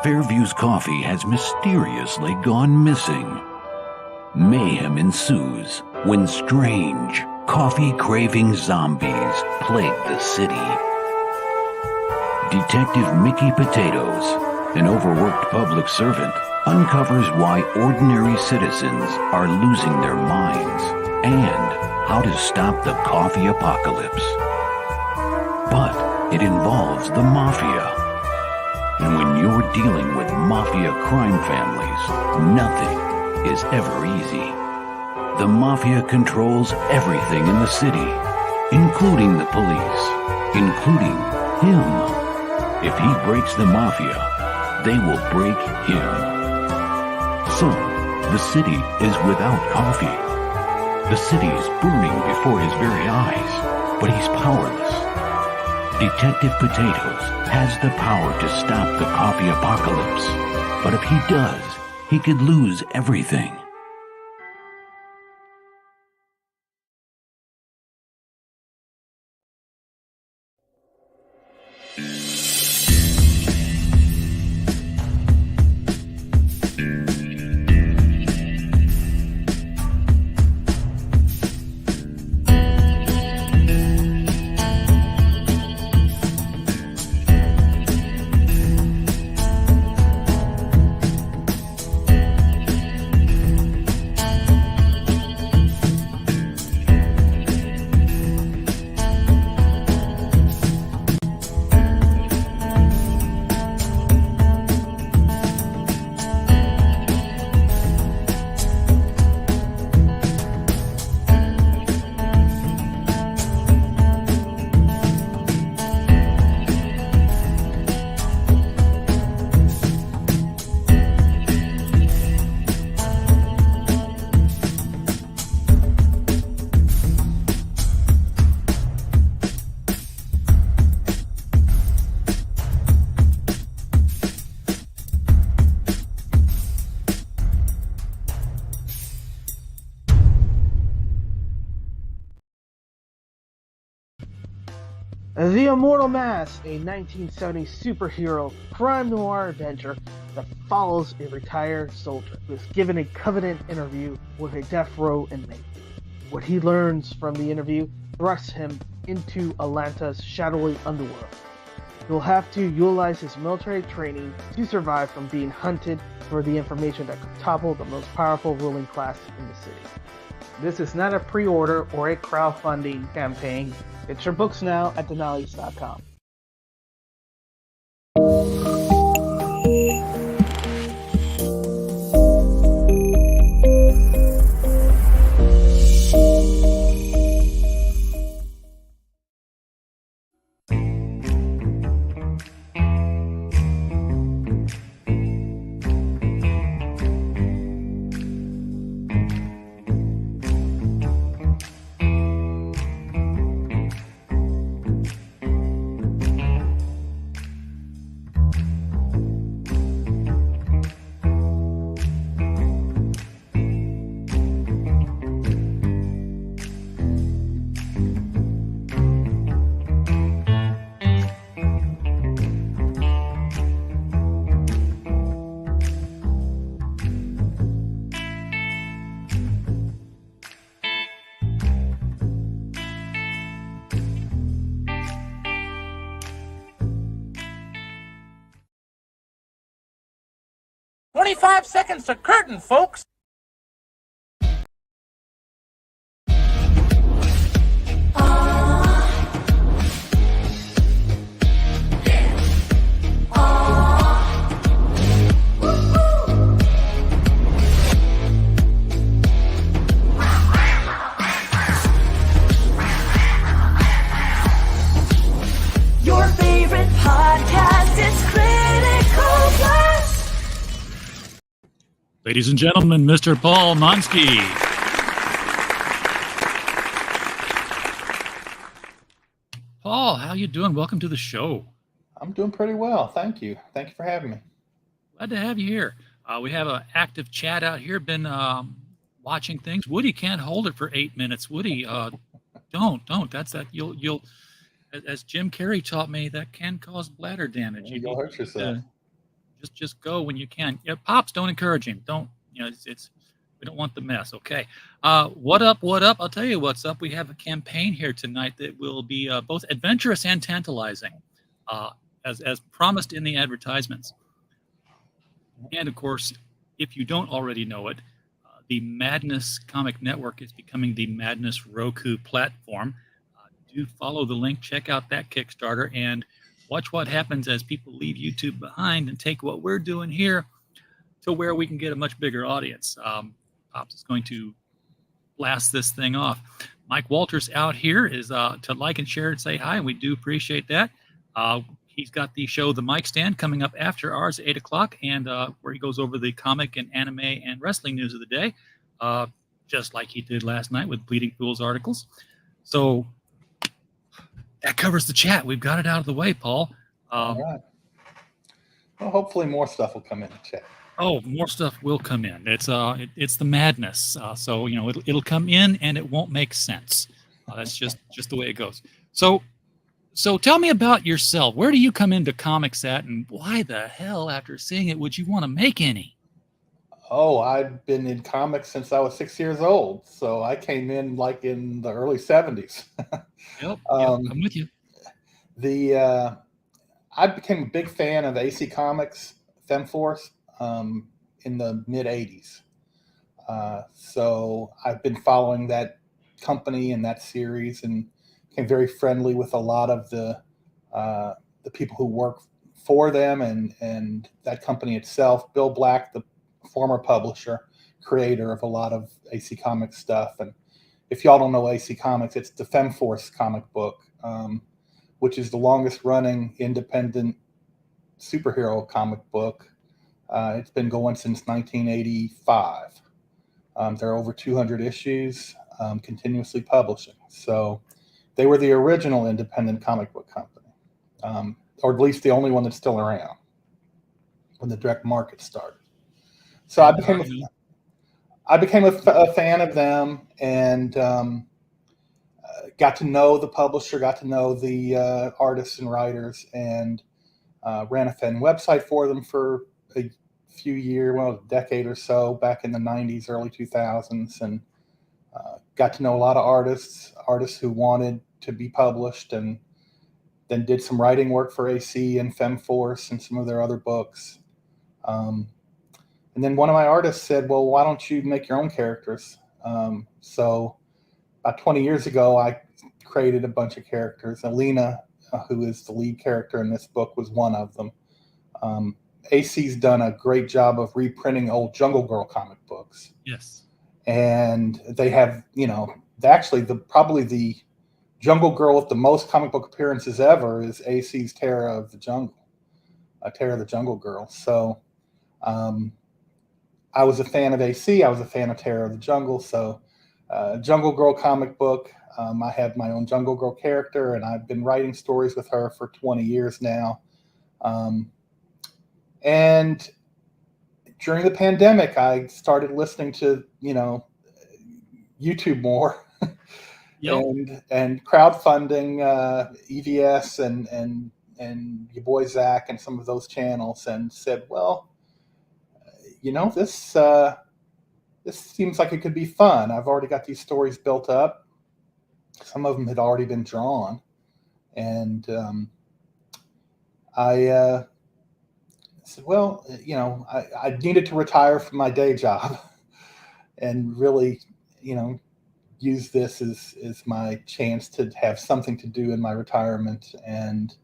Fairview's coffee has mysteriously gone missing. Mayhem ensues when strange, coffee-craving zombies plague the city. Detective Mickey Potatoes, an overworked public servant, uncovers why ordinary citizens are losing their minds and how to stop the coffee apocalypse. But it involves the mafia. And when you're dealing with mafia crime families, nothing is ever easy. The mafia controls everything in the city, including the police, including him. If he breaks the mafia, they will break him. So, the city is without coffee. The city is burning before his very eyes, but he's powerless. Detective Potatoes has the power to stop the coffee apocalypse, but if he does, he could lose everything. The Immortal Mask, a 1970s superhero crime noir adventure that follows a retired soldier who is given a covenant interview with a death row inmate. What he learns from the interview thrusts him into Atlanta's shadowy underworld. He'll have to utilize his military training to survive from being hunted for the information that could topple the most powerful ruling class in the city. This is not a pre-order or a crowdfunding campaign. Get your books now at Denali's.com. "25 seconds to curtain, folks." Your favorite podcast is Critical Blast. Ladies and gentlemen, Mr. Paul Monsky. Paul, how you doing? Welcome to the show. I'm doing pretty well. Thank you. Thank you for having me. Glad to have you here. We have an active chat out here. Been watching things. Woody can't hold it for 8 minutes. Woody, don't. That's that. You'll. As Jim Carrey taught me, that can cause bladder damage. You'll hurt yourself. Just go when you can. Yeah, pops, don't encourage him. Don't, it's we don't want the mess. Okay. What up? What up? I'll tell you what's up. We have a campaign here tonight that will be both adventurous and tantalizing, as promised in the advertisements. And of course, if you don't already know it, the Madness Comic Network is becoming the Madness Roku platform. Do follow the link, check out that Kickstarter, and watch what happens as people leave YouTube behind and take what we're doing here to where we can get a much bigger audience. Pops is going to blast this thing off. Mike Walters out here is to like and share and say hi, and we do appreciate that. He's got the show The Mic Stand coming up after ours at 8 o'clock, and where he goes over the comic and anime and wrestling news of the day, just like he did last night with Bleeding Fools articles. So that covers the chat. We've got it out of the way, Paul. All right. Well, hopefully more stuff will come in the chat. Oh, more stuff will come in. It's the madness. So it'll come in and it won't make sense. That's just the way it goes. So tell me about yourself. Where do you come into comics at, and why the hell, after seeing it, would you want to make any? Oh, I've been in comics since I was 6 years old. So I came in like in the early 70s. Yep, I'm with you. I became a big fan of AC Comics, FemForce, in the mid 80s. So I've been following that company and that series, and became very friendly with a lot of the people who work for them and that company itself. Bill Black, the former publisher, creator of a lot of AC Comics stuff. And if y'all don't know AC Comics, it's the FemForce comic book, which is the longest running independent superhero comic book. It's been going since 1985. There are over 200 issues, continuously publishing. So they were the original independent comic book company, or at least the only one that's still around when the direct market started. So I became a fan of them, and got to know the publisher, got to know the artists and writers, and ran a fan website for them for a few years, a decade or so, back in the 90s, early 2000s, and got to know a lot of artists who wanted to be published, and then did some writing work for AC and FemForce and some of their other books. And then one of my artists said, well, why don't you make your own characters? So about 20 years ago, I created a bunch of characters. Alina, who is the lead character in this book, was one of them. AC's done a great job of reprinting old Jungle Girl comic books. Yes. And they have, probably the Jungle Girl with the most comic book appearances ever is AC's Terror of the Jungle, Terror of the Jungle Girl. So I was a fan of AC. I was a fan of Terror of the Jungle. So Jungle Girl comic book. I have my own Jungle Girl character, and I've been writing stories with her for 20 years now. And during the pandemic, I started listening to, YouTube more. Yep. and crowdfunding EVS and your boy Zach and some of those channels, and said, well, this seems like it could be fun. I've already got these stories built up. Some of them had already been drawn, and I said, well, I needed to retire from my day job and really, use this as my chance to have something to do in my retirement. And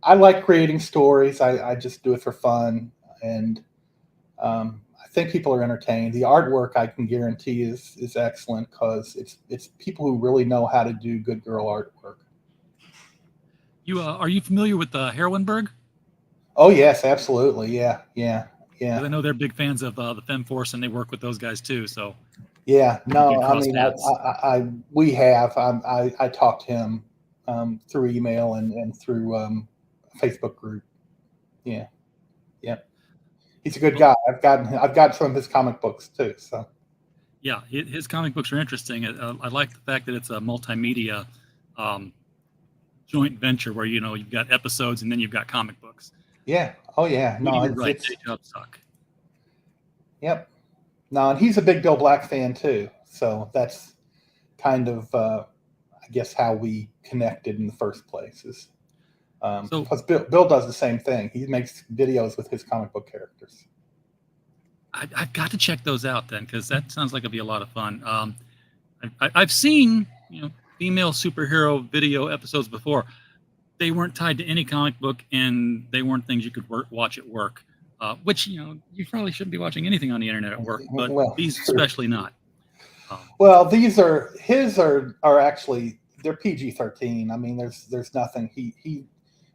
I like creating stories. I just do it for fun. And I think people are entertained. The artwork, I can guarantee, is excellent, because it's people who really know how to do good girl artwork. Are you familiar with Heroinberg? Oh yes, absolutely. Yeah. I know they're big fans of the FemForce, and they work with those guys too. So yeah, no, I mean, I talked to him through email and through Facebook group. Yeah. He's a good guy. I've got some of his comic books too. So yeah, his comic books are interesting. I like the fact that it's a multimedia joint venture where you've got episodes and then you've got comic books. Yeah. Oh yeah. No, You're right. it's Day jobs suck. yep. No, and he's a big Bill Black fan too. So that's kind of, I guess, how we connected in the first place. Is because Bill does the same thing. He makes videos with his comic book characters. I've got to check those out then, because that sounds like it'd be a lot of fun. I've seen female superhero video episodes before. They weren't tied to any comic book, and they weren't things you could watch at work. Which you probably shouldn't be watching anything on the internet at work, but these especially not. Well, these are actually they're PG-13. I mean, there's nothing he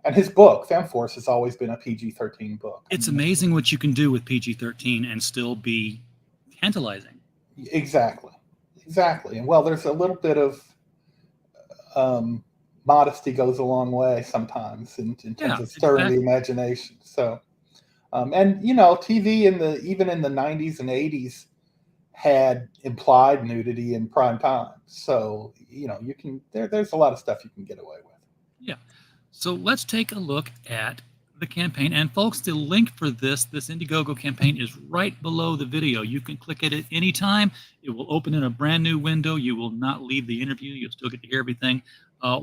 and his book Femforce has always been a PG-13 book. It's amazing what you can do with PG-13 and still be tantalizing. Exactly, and well, there's a little bit of modesty goes a long way sometimes in terms of stirring the imagination. So, and TV even in the 90s and 80s had implied nudity in prime time. So you can there's a lot of stuff you can get away with. Yeah. So let's take a look at the campaign. And folks, the link for this Indiegogo campaign is right below the video. You can click it at any time. It will open in a brand new window. You will not leave the interview. You'll still get to hear everything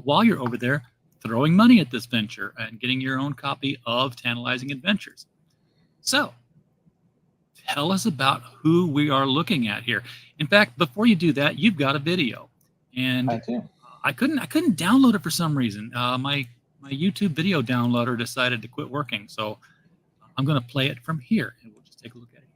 while you're over there throwing money at this venture and getting your own copy of Tantalizing Adventures. So tell us about who we are looking at here. In fact, before you do that, you've got a video. And I do. I couldn't download it for some reason. My YouTube video downloader decided to quit working, so I'm going to play it from here, and we'll just take a look at it here.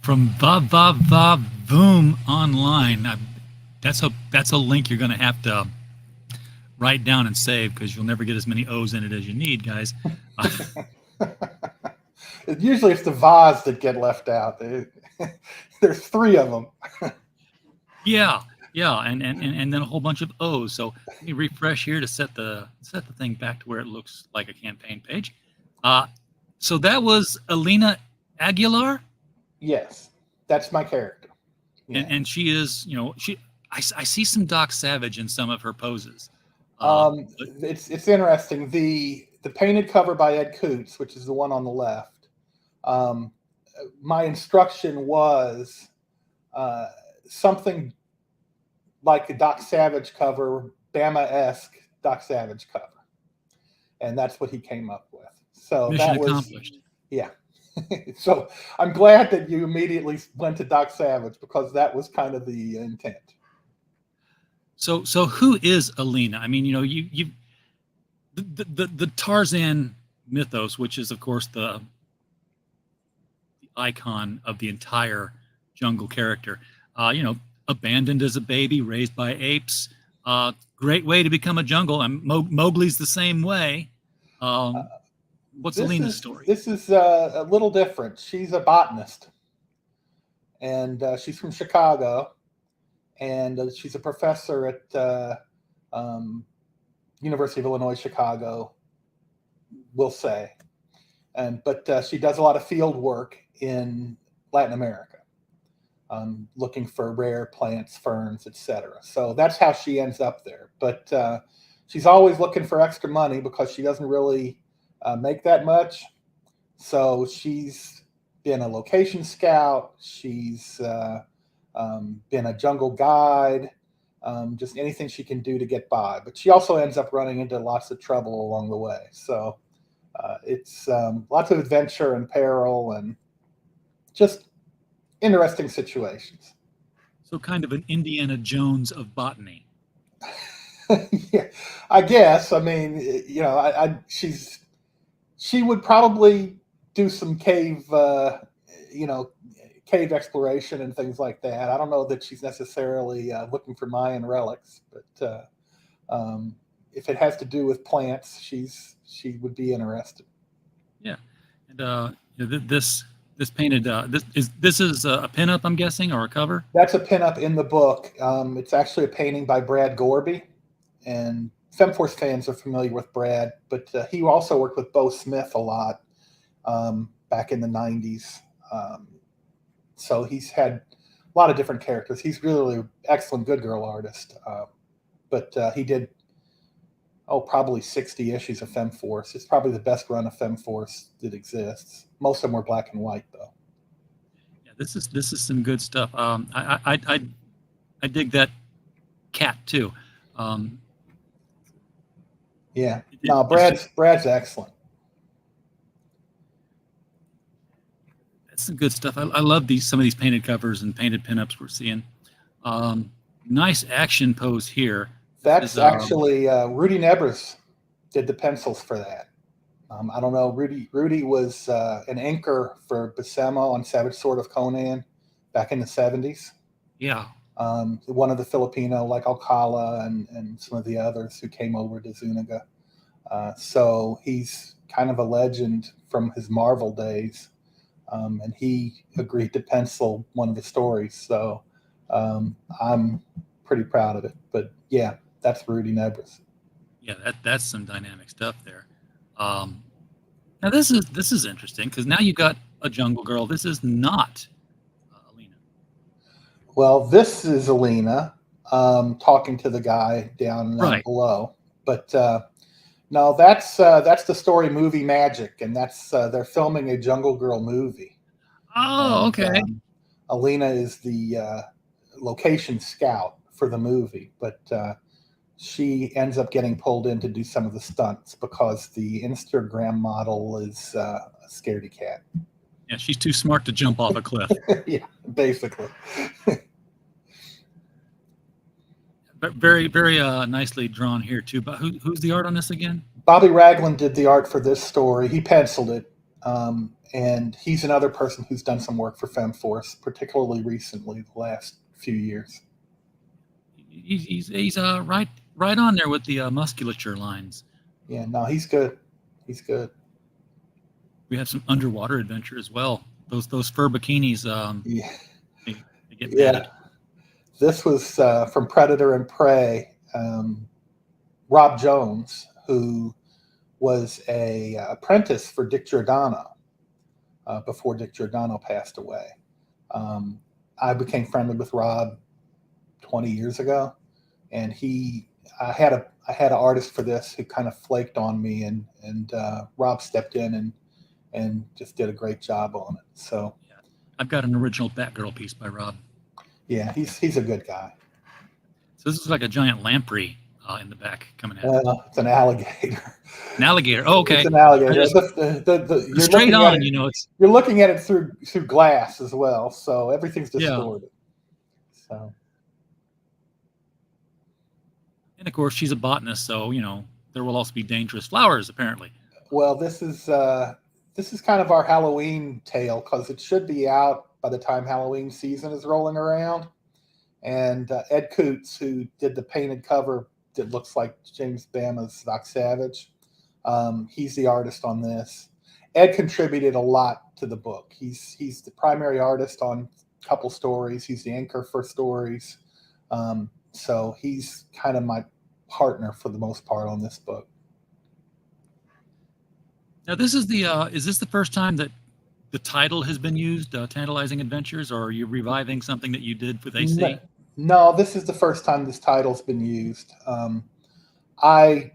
From Voom online. That's a link you're going to have to write down and save, because you'll never get as many O's in it as you need, guys. Usually it's the Vaz that get left out. There's 3 of them. Yeah, and then a whole bunch of O's. So let me refresh here to set the thing back to where it looks like a campaign page. So that was Elena Aguilar. Yes, that's my character. Yeah. And she is, I see some Doc Savage in some of her poses. It's interesting. The painted cover by Ed Coots, which is the one on the left. My instruction was something like a Doc Savage cover, Bama-esque Doc Savage cover, and that's what he came up with. So mission that was accomplished. Yeah. So I'm glad that you immediately went to Doc Savage, because that was kind of the intent. So who is Alina? I mean, the Tarzan mythos, which is of course the icon of the entire jungle character. Abandoned as a baby, raised by apes. Great way to become a jungle. And Mowgli's the same way. What's Alina's story? This is a little different. She's a botanist, and she's from Chicago, and she's a professor at University of Illinois Chicago. we'll say. But she does a lot of field work in Latin America, looking for rare plants, ferns, etc. So that's how she ends up there. But she's always looking for extra money because she doesn't really make that much. So she's been a location scout. She's been a jungle guide, just anything she can do to get by. But she also ends up running into lots of trouble along the way. So it's lots of adventure and peril and just interesting situations. So kind of an Indiana Jones of botany. Yeah, I guess. I mean, you know, she would probably do some cave, cave exploration and things like that. I don't know that she's necessarily looking for Mayan relics, but if it has to do with plants, she would be interested. Yeah, and this painted this is a pinup, I'm guessing, or a cover. That's a pinup in the book. It's actually a painting by Brad Gorby, and Femforce fans are familiar with Brad, but he also worked with Bo Smith a lot back in the 90s. So he's had a lot of different characters. He's really an excellent Good Girl artist, but he did probably 60 issues of Femforce. It's probably the best run of Femforce that exists. Most of them were black and white, though. Yeah, this is some good stuff. I dig that cat too. Yeah, no, Brad's excellent. That's some good stuff. I love some of these painted covers and painted pinups we're seeing. Nice action pose here. That's actually Rudy Nebres did the pencils for that. I don't know. Rudy was an anchor for Buscema on Savage Sword of Conan back in the 70s. Yeah. One of the Filipino, like Alcala and some of the others who came over to Zuniga. So he's kind of a legend from his Marvel days. And he agreed to pencil one of the stories. So I'm pretty proud of it. But yeah, that's Rudy Nebres. Yeah, that's some dynamic stuff there. Now this is interesting because now you got a jungle girl. This is not Alina. Well, this is Alina talking to the guy down below. But no, that's the story movie Magic, and that's they're filming a Jungle Girl movie. Oh, okay. Alina is the location scout for the movie, but she ends up getting pulled in to do some of the stunts because the Instagram model is a scaredy cat. Yeah, she's too smart to jump off a cliff. Yeah, basically. But very, very nicely drawn here too. But who's the art on this again? Bobby Ragland did the art for this story. He penciled it, and he's another person who's done some work for Femforce, particularly recently, the last few years. He's right on there with the musculature lines. Yeah, no, he's good. He's good. We have some underwater adventure as well. Those fur bikinis. Yeah. They get matted. This was from Predator and Prey. Rob Jones, who was a apprentice for Dick Giordano before Dick Giordano passed away. I became friendly with Rob 20 years ago, and I had an artist for this who kind of flaked on me, and Rob stepped in and just did a great job on it. So yeah. I've got an original Batgirl piece by Rob. Yeah, he's a good guy. So this is like a giant lamprey in the back coming at it's an alligator. An alligator. Oh, okay. It's an alligator. You're straight on, you're looking at it through glass as well, so everything's distorted. Yeah. So. And of course, she's a botanist, so there will also be dangerous flowers, apparently. Well, this is kind of our Halloween tale because it should be out by the time Halloween season is rolling around. And Ed Coots, who did the painted cover that looks like James Bama's Doc Savage, he's the artist on this. Ed contributed a lot to the book. He's the primary artist on a couple stories. He's the anchor for stories. So he's kind of my partner for the most part on this book. Now, this is is this the first time that the title has been used, Tantalizing Adventures, or are you reviving something that you did with AC? No, this is the first time this title's been used. I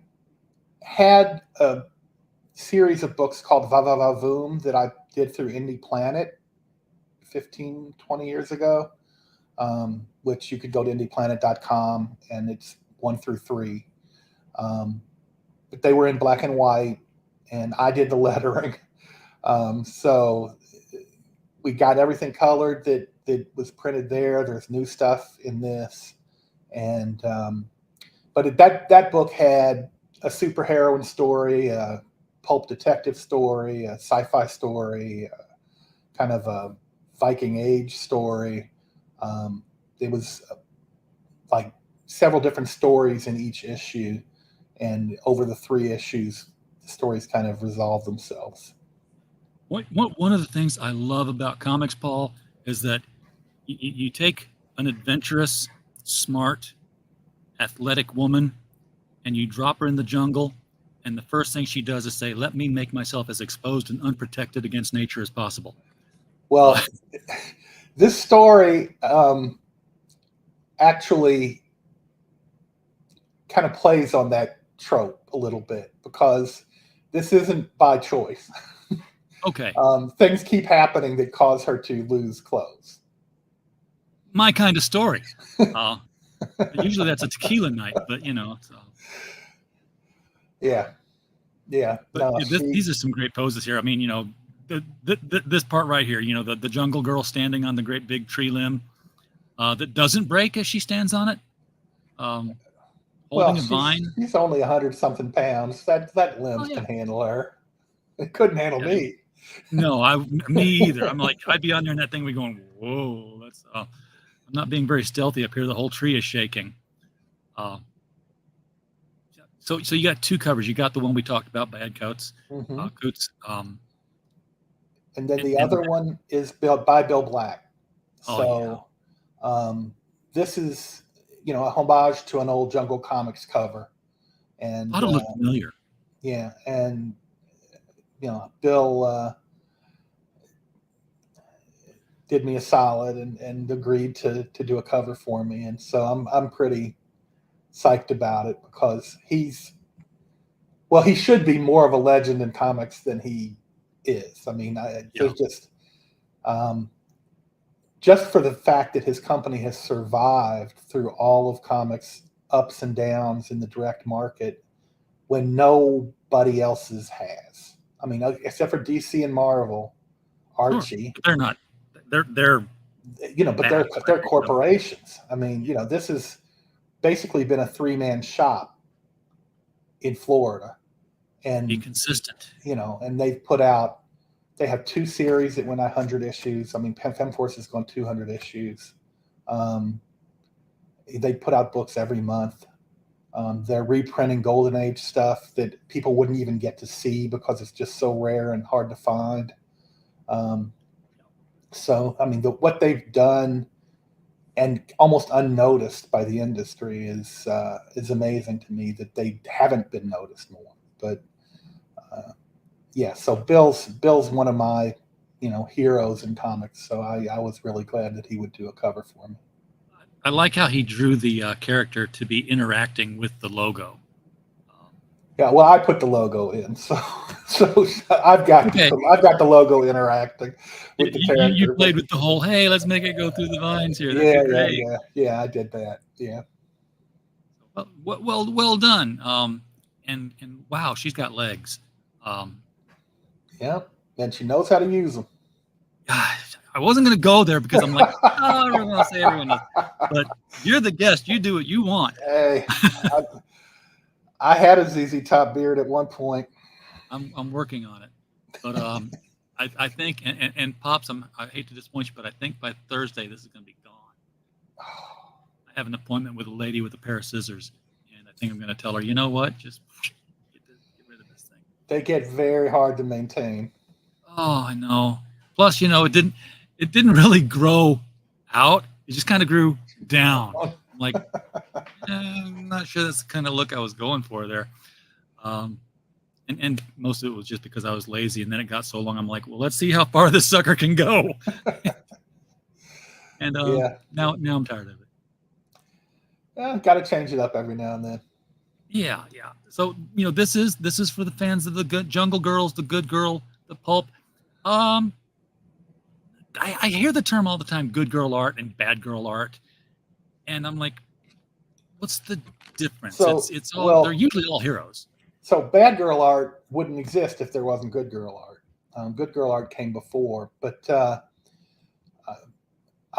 had a series of books called Va Va Va Voom that I did through Indie Planet 15, 20 years ago, which you could go to indieplanet.com, and it's 1 through 3. But they were in black and white, and I did the lettering. So we got everything colored that was printed there. There's new stuff in this. And but that book had a superheroine story, a pulp detective story, a sci-fi story, kind of a Viking Age story. There was like several different stories in each issue, and over the 3 issues, the stories kind of resolve themselves. One of the things I love about comics, Paul, is that you take an adventurous, smart, athletic woman, and you drop her in the jungle, and the first thing she does is say, "Let me make myself as exposed and unprotected against nature as possible." Well, this story actually kind of plays on that trope a little bit, because this isn't by choice. Okay. Things keep happening that cause her to lose clothes. My kind of story. Usually that's a tequila night, but So. Yeah. But No, these are some great poses here. I mean, this part right here, the jungle girl standing on the great big tree limb that doesn't break as she stands on it, holding a vine. She's only 100-something pounds. That limb can handle her. It couldn't handle me. No, me either. I'm like, I'd be on there and that thing would be going, whoa, that's I'm not being very stealthy up here. The whole tree is shaking. So you got 2 covers. You got the one we talked about by Ed Coates. Coates. And then the other one is by Bill Black. So this is, a homage to an old Jungle Comics cover. And thought it looked familiar. Yeah, and Bill did me a solid and agreed to do a cover for me, and so I'm pretty psyched about it, because he should be more of a legend in comics than he is. I mean, just for the fact that his company has survived through all of comics ups and downs in the direct market when nobody else's has. I mean, except for DC and Marvel, Archie. But they're not. They're but they're corporations. I mean, this has basically been a 3-man shop in Florida, and be consistent. And they have 2 series that went 100 issues. I mean, Femforce is going 200 issues. They put out books every month. They're reprinting Golden Age stuff that people wouldn't even get to see because it's just so rare and hard to find. So, I mean, what they've done, and almost unnoticed by the industry, is amazing to me that they haven't been noticed more. But so Bill's one of my heroes in comics. So I was really glad that he would do a cover for me. I like how he drew the character to be interacting with the logo. Yeah, well, I put the logo in, so I've got the logo interacting with the character. You played with the whole, hey, let's make it go through the vines here. Yeah, I did that. Yeah. Well done. And wow, she's got legs. Yeah, and she knows how to use them. I wasn't going to go there because I'm like, I don't want to say everyone knows. But you're the guest. You do what you want. Hey, I had a ZZ Top beard at one point. I'm working on it. But I think, and Pops, I hate to disappoint you, but I think by Thursday this is going to be gone. I have an appointment with a lady with a pair of scissors, and I think I'm going to tell her, you know what, just get rid of this thing. They get very hard to maintain. Oh, I know. Plus, it didn't really grow out. It just kind of grew down. I'm like, I'm not sure that's the kind of look I was going for there. And most of it was just because I was lazy, and then it got so long. I'm like, well, let's see how far this sucker can go. And now I'm tired of it. Got to change it up every now and then. Yeah. So this is for the fans of the good Jungle Girls, the Good Girl, the pulp. I hear the term all the time, good girl art and bad girl art, and I'm like, what's the difference? So, it's all they're usually all heroes. So bad girl art wouldn't exist if there wasn't good girl art. Good girl art came before, but I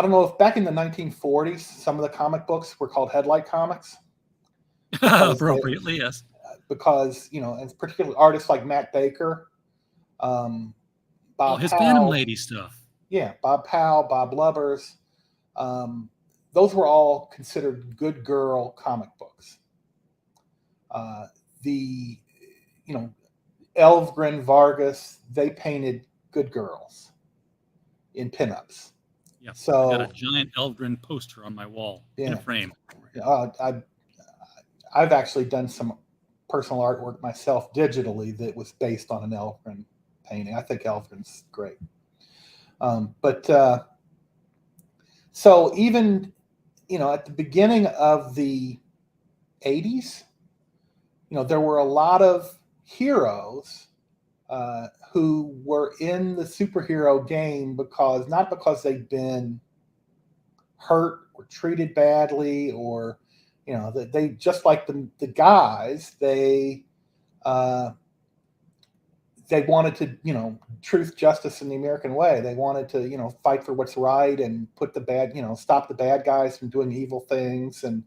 don't know if back in the 1940s, some of the comic books were called headlight comics. Appropriately, yes. Because, and particularly artists like Matt Baker, Bob his Powell, Phantom Lady stuff. Yeah, Bob Powell, Bob Lubbers. Those were all considered good girl comic books. Elvgren, Vargas, they painted good girls in pinups. Yeah, so I got a giant Elvgren poster on my wall in a frame. I've actually done some personal artwork myself digitally that was based on an Elvgren painting. I think Elvgren's great. So even, at the beginning of the 80s, there were a lot of heroes who were in the superhero game not because they'd been hurt or treated badly, or they just like the guys, they wanted to truth, justice, and the American way. They wanted to fight for what's right and put the bad stop the bad guys from doing evil things. And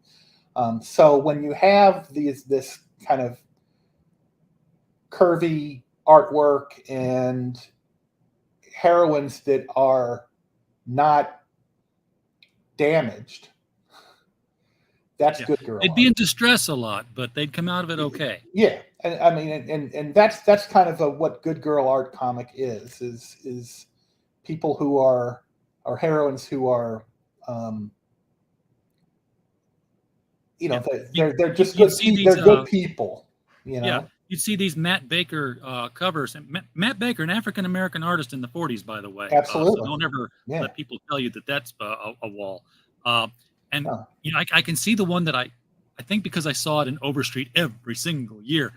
so when you have this kind of curvy artwork and heroines that are not damaged, that's good girl. They'd be in distress a lot, but they'd come out of it okay. Yeah, and that's kind of what good girl art comic is people who are heroines who are they're just good. They're good people. Yeah, you'd see these Matt Baker covers. And Matt Baker, an African American artist in the 40s, by the way. Absolutely. So don't ever let people tell you that that's a wall. I can see the one that I think because I saw it in Overstreet every single year,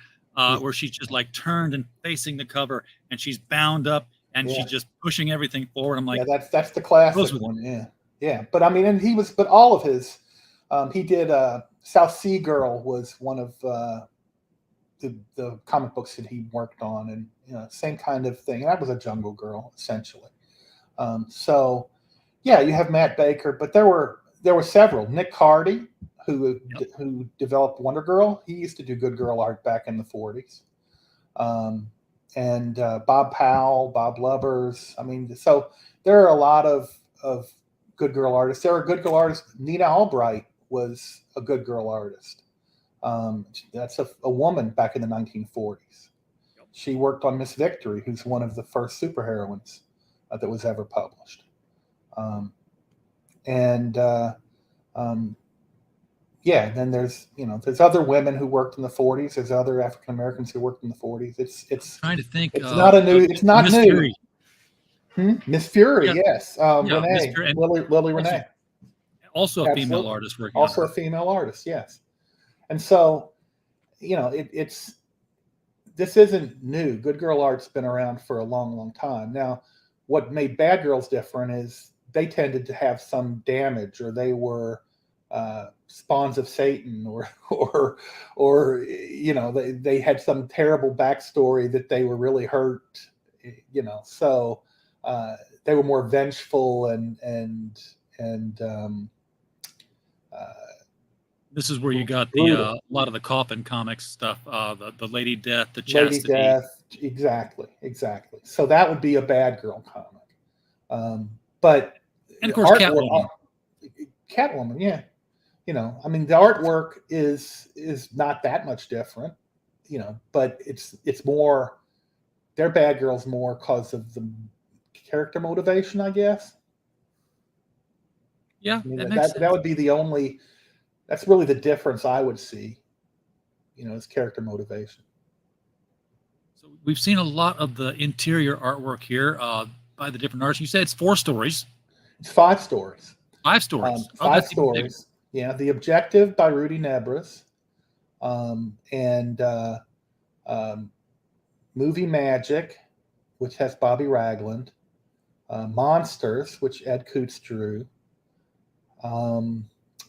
where she's just like turned and facing the cover, and she's bound up and she's just pushing everything forward. I'm like, that's the classic one. Yeah. But but all of his, he did South Sea Girl was one of the comic books that he worked on, and same kind of thing. That was a Jungle Girl essentially. So yeah, you have Matt Baker, but there were several. Nick Hardy, who developed Wonder Girl, he used to do good girl art back in the 40s. And Bob Powell, Bob Lubbers. So there are a lot of good girl artists. There are good girl artists. Nina Albright was a good girl artist. That's a woman back in the 1940s. She worked on Miss Victory, who's one of the first superheroines that was ever published. Then there's other women who worked in the 40s. There's other African Americans who worked in the 40s. It's trying to think. It's not Miss new. Fury. Miss Fury, yes. Renee, Miss Fury. Lily Renee. Also a female artist working. Also a female artist, yes. And so, this isn't new. Good girl art's been around for a long, long time. Now, what made Bad Girls different is they tended to have some damage, or they were spawns of Satan, or they had some terrible backstory that they were really hurt, So they were more vengeful and this is where you got a lot of the Coffin comics stuff, the Lady Death, the Chastity. Lady Death, exactly. So that would be a Bad Girl comic. But and of course, Catwoman, yeah. The artwork is not that much different, but it's more. They're Bad Girls more because of the character motivation, I guess. Yeah, that would be the only. That's really the difference I would see, is character motivation. So we've seen a lot of the interior artwork here by the different artists. You said it's 4 stories. It's 5 stories. 5 stories. Five That's even bigger. stories. Yeah, The Objective by Rudy Nebres, and Movie Magic, which has Bobby Ragland, Monsters, which Ed Coots drew,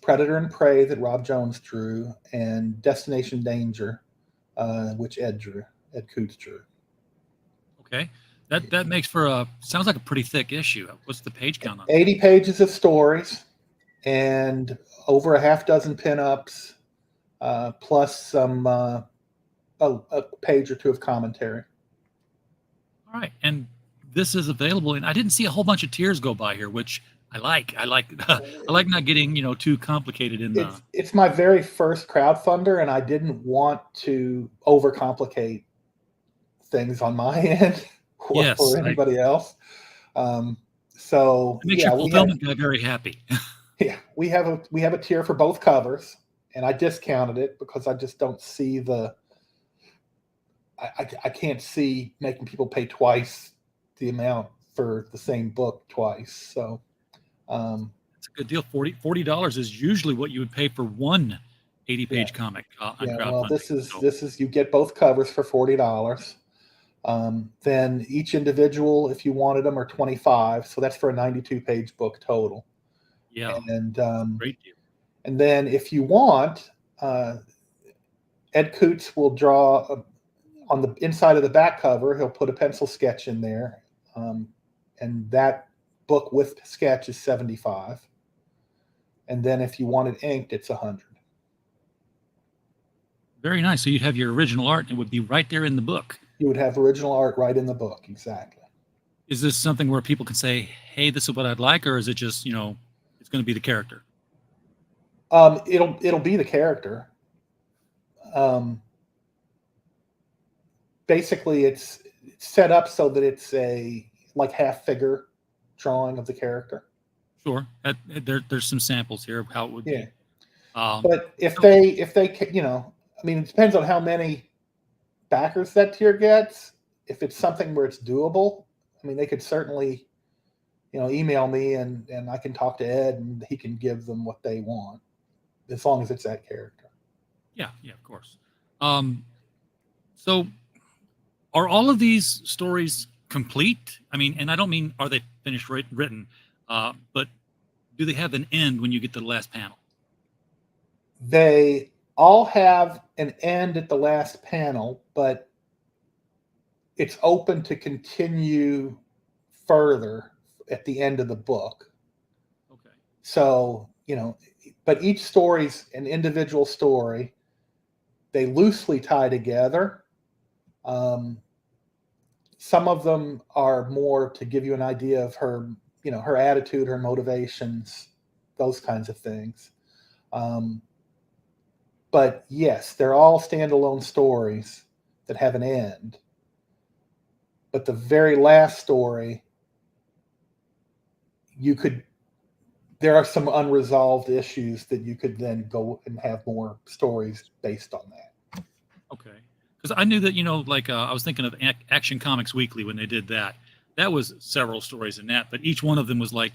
Predator and Prey that Rob Jones drew, and Destination Danger, which Ed Coots drew. Okay. That makes for sounds like a pretty thick issue. What's the page count on 80 pages of stories and over a half dozen pinups, plus some a page or two of commentary. All right. And this is available, and I didn't see a whole bunch of tiers go by here, which I like. I like not getting too complicated in the. It's my very first crowdfunder, and I didn't want to overcomplicate things on my end or for anybody else. So it makes your fulfillment guy very happy. Yeah, we have a tier for both covers, and I discounted it because I just don't see I can't see making people pay twice the amount for the same book twice. So it's a good deal. $40 is usually what you would pay for one 80-page comic on crowdfunding. Well, this is you get both covers for $40. Then each individual, if you wanted them, are $25. So that's for a 92-page book total. Yeah, and great deal. And then if you want, Ed Coots will draw on the inside of the back cover. He'll put a pencil sketch in there, and that book with sketch is $75. And then if you want it inked, it's $100. Very nice. So you'd have your original art, and it would be right there in the book. You would have original art right in the book, exactly. Is this something where people can say, "Hey, this is what I'd like," or is it just it's going to be the character? It'll be the character. Basically, it's set up so that it's a half figure drawing of the character. Sure, there's some samples here of how it would be. But if they it depends on how many backers that tier gets. If it's something where it's doable, they could certainly, email me and I can talk to Ed and he can give them what they want, as long as it's that character. Yeah, of course. So are all of these stories complete? And I don't mean are they finished written, but do they have an end when you get to the last panel? They all have an end at the last panel, but it's open to continue further at the end of the book. Okay. So, but each story's an individual story. They loosely tie together. Some of them are more to give you an idea of her, her attitude, her motivations, those kinds of things. But yes, they're all standalone stories that have an end. But the very last story, there are some unresolved issues that you could then go and have more stories based on that. Okay. Because I knew that, I was thinking of Action Comics Weekly when they did that. That was several stories in that, but each one of them was a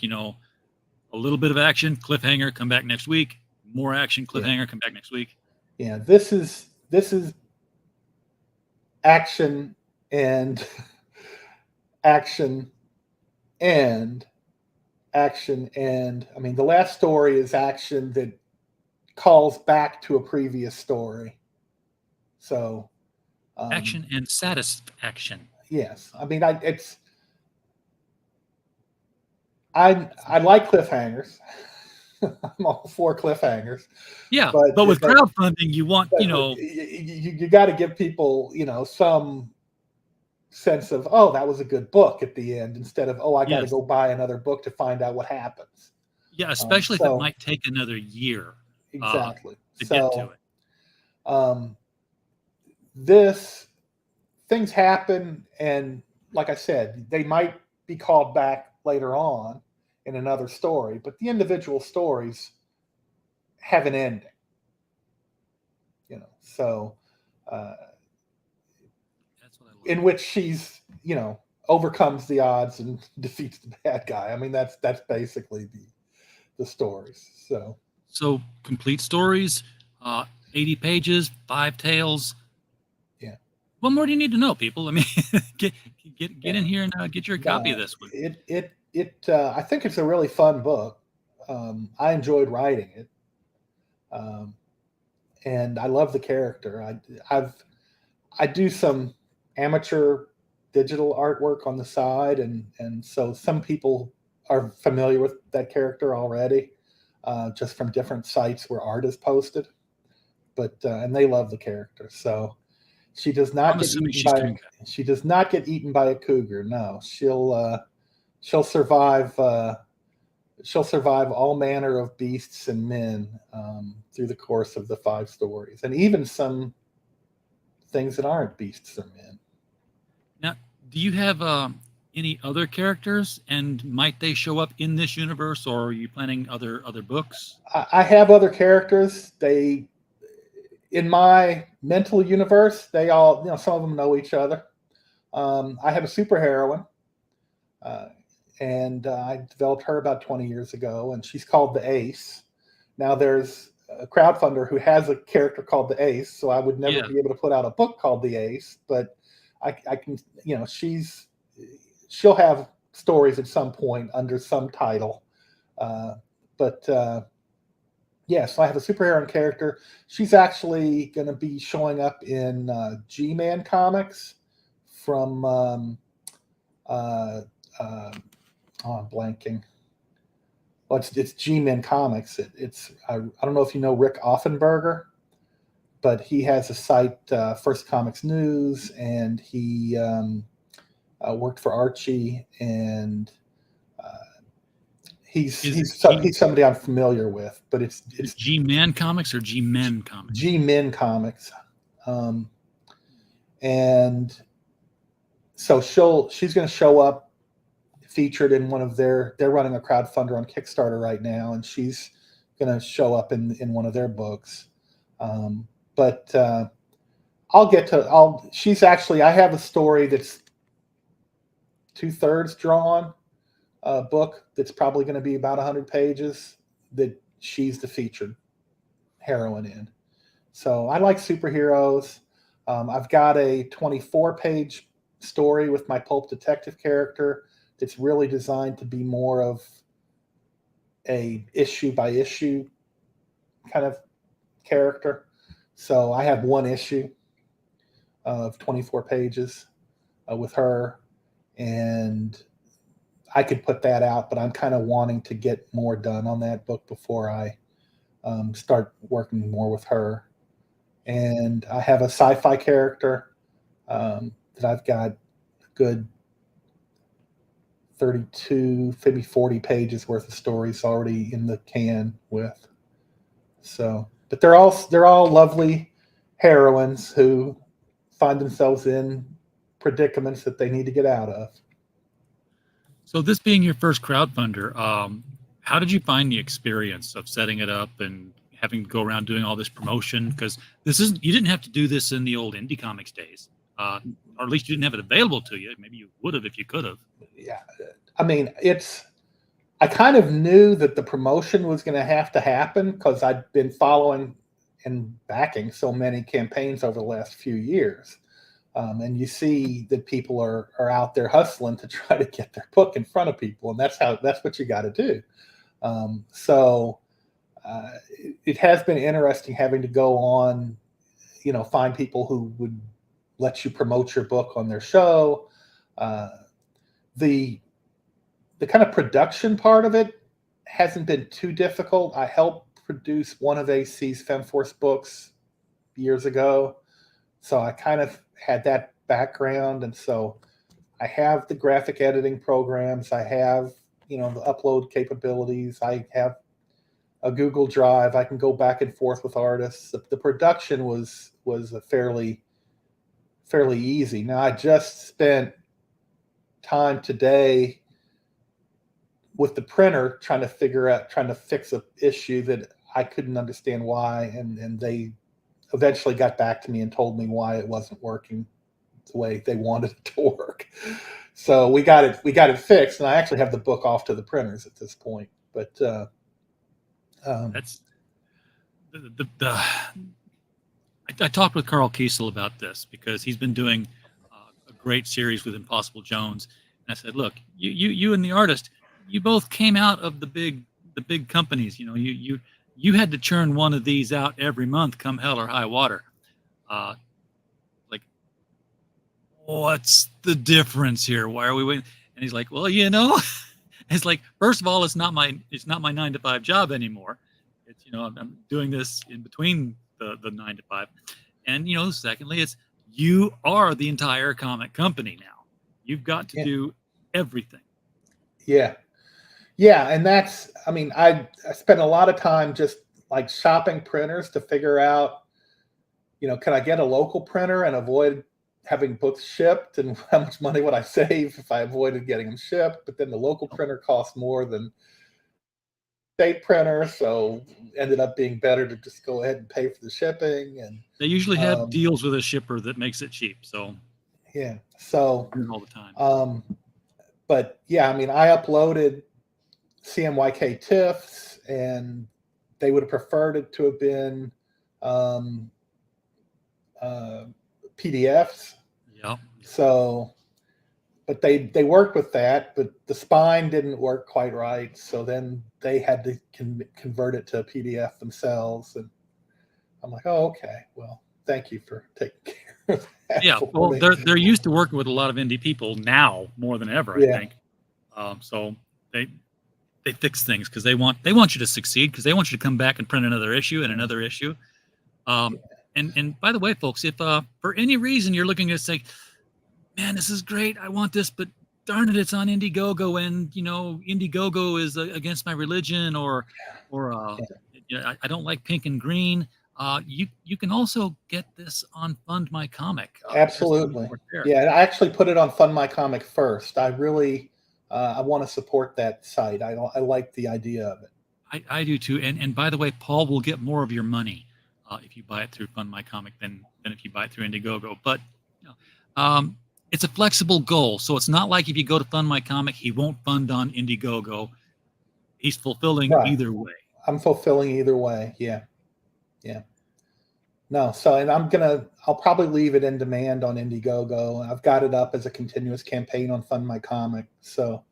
little bit of action, cliffhanger, come back next week, more action, cliffhanger, come back next week. Yeah, this is action and action and action and the last story is action that calls back to a previous story. So action and satisfaction. Yes, I like cliffhangers. I'm all for cliffhangers. Yeah, but with crowdfunding, you want you got to give people some sense of, oh, that was a good book at the end, instead of, oh, I got to go buy another book to find out what happens. Yeah, especially if it might take another year. Exactly. To get to it. Things happen, and like I said, they might be called back later on in another story, but the individual stories have an ending. in which she's, overcomes the odds and defeats the bad guy. I mean, that's basically the stories. So complete stories, 80 pages, 5 tales. Yeah. What more do you need to know, people? I mean, get in here and get your copy of this one. I think it's a really fun book. I enjoyed writing it. And I love the character. I do some amateur digital artwork on the side, and so some people are familiar with that character already, just from different sites where art is posted. But and they love the character. So she does not she does not get eaten by a cougar. No, she'll survive. She'll survive all manner of beasts and men through the course of the 5 stories, and even some things that aren't beasts or men. Now, do you have any other characters, and might they show up in this universe, or are you planning other books? I have other characters. In my mental universe, they all, some of them know each other. I have a superheroine. And I developed her about 20 years ago, and she's called the Ace. Now there's a crowdfunder who has a character called the Ace, so I would never be able to put out a book called the Ace, but I can, she'll have stories at some point under some title. So I have a superhero character. She's actually going to be showing up in G-Man comics from I'm blanking. Well, it's G-Men Comics. I don't know if you know Rick Offenberger, but he has a site, First Comics News, and he worked for Archie, and he's somebody I'm familiar with. But it's G-Man Comics or G-Men Comics? G-Men Comics, and so she's going to show up featured in one of they're running a crowdfunder on Kickstarter right now, and she's going to show up in one of their books. But she's actually, I have a story that's 2/3 drawn, book that's probably going to be about 100 pages that she's the featured heroine in. So I like superheroes. I've got a 24-page story with my pulp detective character. It's really designed to be more of a issue by issue kind of character. So I have one issue of 24 pages with her, and I could put that out, but I'm kind of wanting to get more done on that book before I start working more with her. And I have a sci-fi character that I've got a good 32, maybe 40 pages worth of stories already in the can with. So, but they're all lovely heroines who find themselves in predicaments that they need to get out of. So this being your first crowdfunder, how did you find the experience of setting it up and having to go around doing all this promotion? Because you didn't have to do this in the old indie comics days. Or at least you didn't have it available to you. Maybe you would have if you could have. Yeah. I mean, I kind of knew that the promotion was going to have to happen because I'd been following and backing so many campaigns over the last few years. And you see that people are out there hustling to try to get their book in front of people. And that's what you got to do. It has been interesting having to go on, find people who would let you promote your book on their show. The kind of production part of it hasn't been too difficult. I helped produce one of AC's FemForce books years ago, so I kind of had that background, and so I have the graphic editing programs. I have, the upload capabilities. I have a Google Drive. I can go back and forth with artists. The production was a fairly easy. Now, I just spent time today with the printer trying to fix an issue that I couldn't understand why, and they eventually got back to me and told me why it wasn't working the way they wanted it to work. So we got it fixed, and I actually have the book off to the printers at this point. But that's I talked with Carl Kiesel about this because he's been doing a great series with Impossible Jones, and I said, look, you and the artist, you both came out of the big companies. You know, you had to churn one of these out every month, come hell or high water. Like, what's the difference here? Why are we waiting? And he's like, well, you know, it's like, first of all, it's not my 9-to-5 job anymore. It's, you know, I'm doing this in between the 9 to 5. And, you know, secondly, it's, you are the entire comic company now. You've got to do everything. Yeah. Yeah. And that's, I mean, I spent a lot of time just like shopping printers to figure out, you know, can I get a local printer and avoid having books shipped, and how much money would I save if I avoided getting them shipped? But then the local printer costs more than state printer, so ended up being better to just go ahead and pay for the shipping. And they usually have deals with a shipper that makes it cheap. So yeah, so all the time. But yeah, I mean, I uploaded CMYK TIFFs, and they would have preferred it to have been PDFs. Yeah. So, but they worked with that, but the spine didn't work quite right. So then they had to convert it to a PDF themselves. And I'm like, oh, okay. Well, thank you for taking care of that. Yeah. Well, they're used to working with a lot of indie people now more than ever, I think. So they fix things because they want you to succeed, because they want you to come back and print another issue and another issue. And by the way, folks, if for any reason you're looking at say, man, this is great, I want this, but darn it, it's on Indiegogo, and you know, Indiegogo is against my religion, or you know, I don't like pink and green. You can also get this on Fund My Comic. Absolutely. Yeah, I actually put it on Fund My Comic first. I really I want to support that site. I like the idea of it. I do too. And by the way, Paul will get more of your money if you buy it through Fund My Comic than if you buy it through Indiegogo. But you know, it's a flexible goal, so it's not like if you go to Fund My Comic, he won't fund on Indiegogo. He's fulfilling either way. I'm fulfilling either way. Yeah. No, so, and I'll probably leave it in demand on Indiegogo. I've got it up as a continuous campaign on Fund My Comic. So,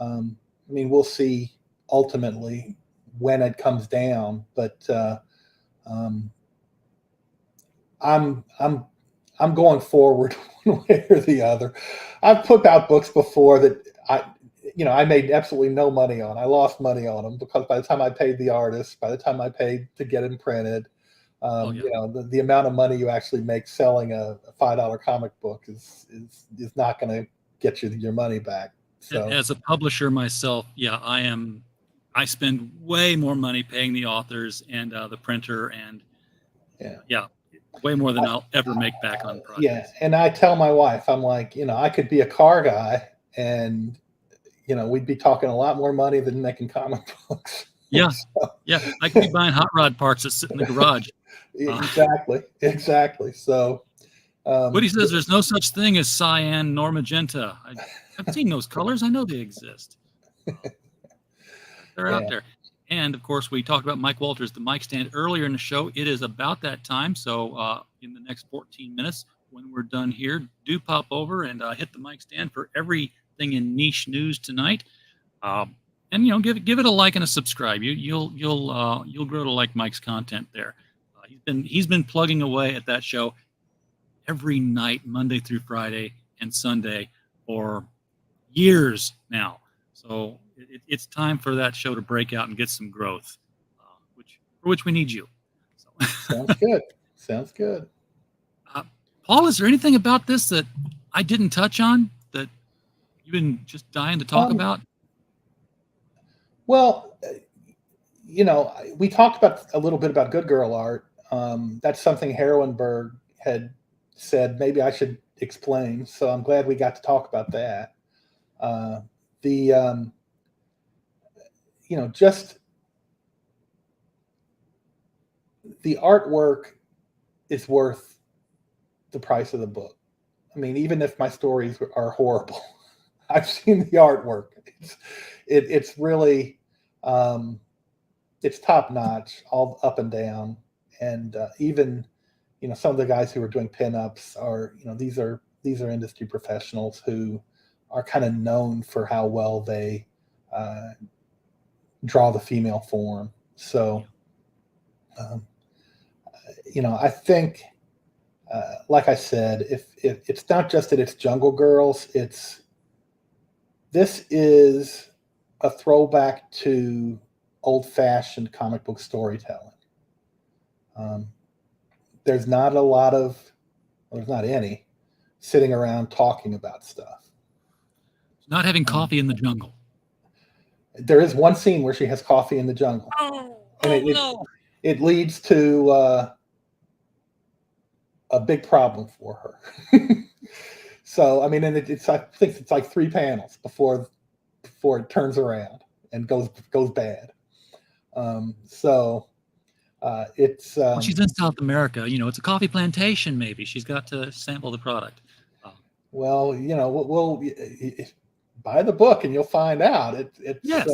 I mean, we'll see ultimately when it comes down, but I'm going forward one way or the other. I've put out books before that I made absolutely no money on. I lost money on them because by the time I paid the artist, by the time I paid to get them printed, you know, the amount of money you actually make selling a $5 comic book is not going to get you your money back. So as a publisher myself, I spend way more money paying the authors and the printer, and way more than I'll ever make back on projects. Yeah, and I tell my wife, I'm like, you know, I could be a car guy, and you know, we'd be talking a lot more money than making comic books. Yeah, yeah, I could be buying hot rod parts that sit in the garage. Exactly. So, Woody says there's no such thing as cyan nor magenta. I've seen those colors. I know they exist. They're out there. And of course, we talked about Mike Walters, the mic stand, earlier in the show. It is about that time. So in the next 14 minutes, when we're done here, do pop over and hit the mic stand for everything in niche news tonight. And you know, give it a like and a subscribe. You'll grow to like Mike's content there. He's been plugging away at that show every night, Monday through Friday and Sunday for years now. So it's time for that show to break out and get some growth, for which we need you. So. Sounds good. Paul, is there anything about this that I didn't touch on that you've been just dying to talk about? Well, you know, we talked a little bit about Good Girl art. That's something Heroinberg had said maybe I should explain. So I'm glad we got to talk about that. You know, just the artwork is worth the price of the book. I mean, even if my stories are horrible, I've seen the artwork. It's really, it's top notch, all up and down. And even, some of the guys who are doing pinups are, these are industry professionals who are kind of known for how well they draw the female form. So, I think, like I said, if it's not just that it's Jungle Girls, this is a throwback to old-fashioned comic book storytelling. There's not any sitting around talking about stuff. Not having coffee in the jungle. There is one scene where she has coffee in the jungle. It leads to a big problem for her. So, I mean, and I think it's like 3 panels before it turns around and goes bad. It's Well, she's in South America. It's a coffee plantation. Maybe she's got to sample the product. Well, we'll buy the book and you'll find out. Yes.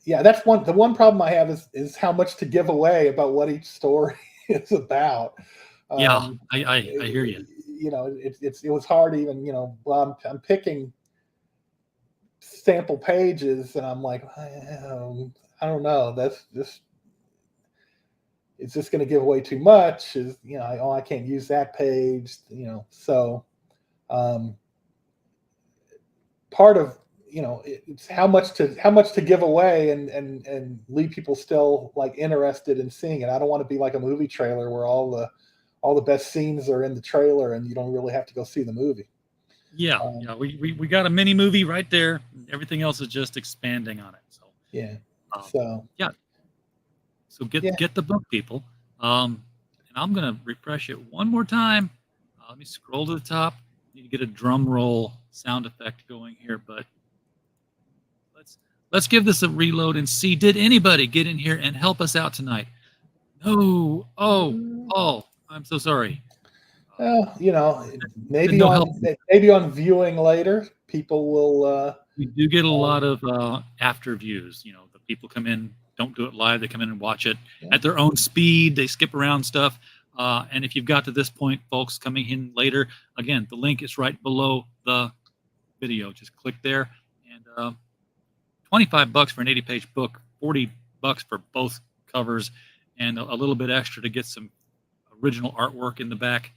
Yeah, that's the one problem I have is how much to give away about what each story is about. Yeah, I hear you. It was hard even, well, I'm picking sample pages and I'm like, I don't know, it's just going to give away too much. I can't use that page, so part of, it's how much to give away and leave people still like interested in seeing it. I don't want to be like a movie trailer where all the best scenes are in the trailer and you don't really have to go see the movie. Yeah, we got a mini movie right there. Everything else is just expanding on it. So yeah. So get the book, people. And I'm gonna refresh it one more time. Let me scroll to the top. Need to get a drum roll sound effect going here, but let's give this a reload and see. Did anybody get in here and help us out tonight? No. Oh, I'm so sorry. Well, maybe on viewing later, people will. We do get a lot of after views. The people come in, don't do it live. They come in and watch it at their own speed. They skip around stuff. And if you've got to this point, folks, coming in later, again, the link is right below the video. Just click there. And $25 for an 80-page book, $40 for both covers, and a little bit extra to get some original artwork in the back.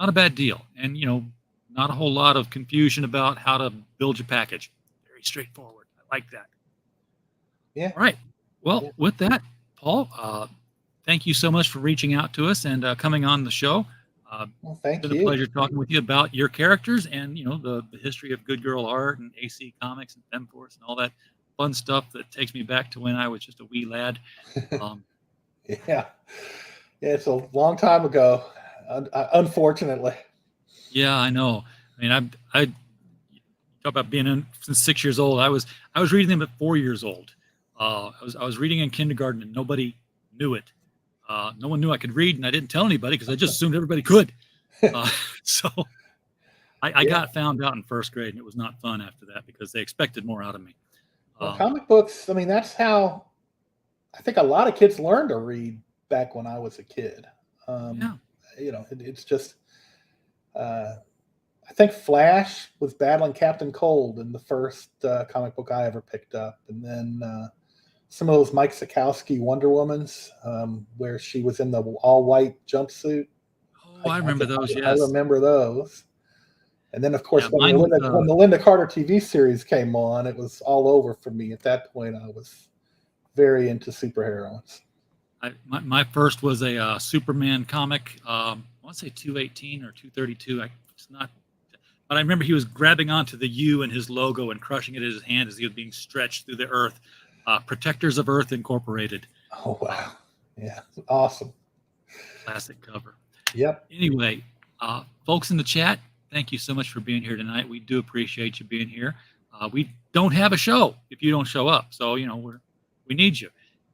Not a bad deal. And, not a whole lot of confusion about how to build your package. Very straightforward. I like that. Yeah. All right. Well, with that, Paul, thank you so much for reaching out to us and coming on the show. Well, thank you. It's been a pleasure talking with you about your characters and, the history of Good Girl art and AC Comics and FemForce and all that fun stuff that takes me back to when I was just a wee lad. Yeah, it's a long time ago, unfortunately. Yeah, I know. I mean, I talk about being in since 6 years old. I was reading them at 4 years old. I was reading in kindergarten and nobody knew it. No one knew I could read, and I didn't tell anybody because I just assumed everybody could. So I got found out in first grade, and it was not fun after that because they expected more out of me. Well, comic books, I mean, that's how I think a lot of kids learned to read back when I was a kid. It's just, I think Flash was battling Captain Cold in the first comic book I ever picked up. And then some of those Mike Sikowski Wonder Womans, where she was in the all-white jumpsuit. Oh, I remember those, yes. I remember those. And then, of course, when the Linda Carter TV series came on, it was all over for me. At that point, I was very into superheroines. My first was a Superman comic. I want to say 218 or 232. But I remember he was grabbing onto the U and his logo and crushing it in his hand as he was being stretched through the earth. Protectors of Earth Incorporated. Oh, wow. Yeah, awesome. Classic cover. Yep. Anyway, folks in the chat, thank you so much for being here tonight. We do appreciate you being here. We don't have a show if you don't show up. So, we need you.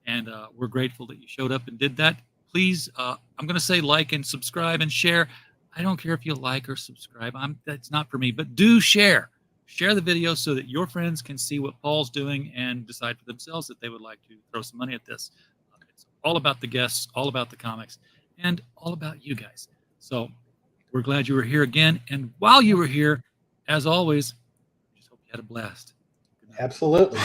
And we're grateful that you showed up and did that. Please, I'm going to say like and subscribe and share. I don't care if you like or subscribe. That's not for me, but do share. Share the video so that your friends can see what Paul's doing and decide for themselves that they would like to throw some money at this. It's all about the guests, all about the comics, and all about you guys. So we're glad you were here again. And while you were here, as always, I just hope you had a blast. Absolutely.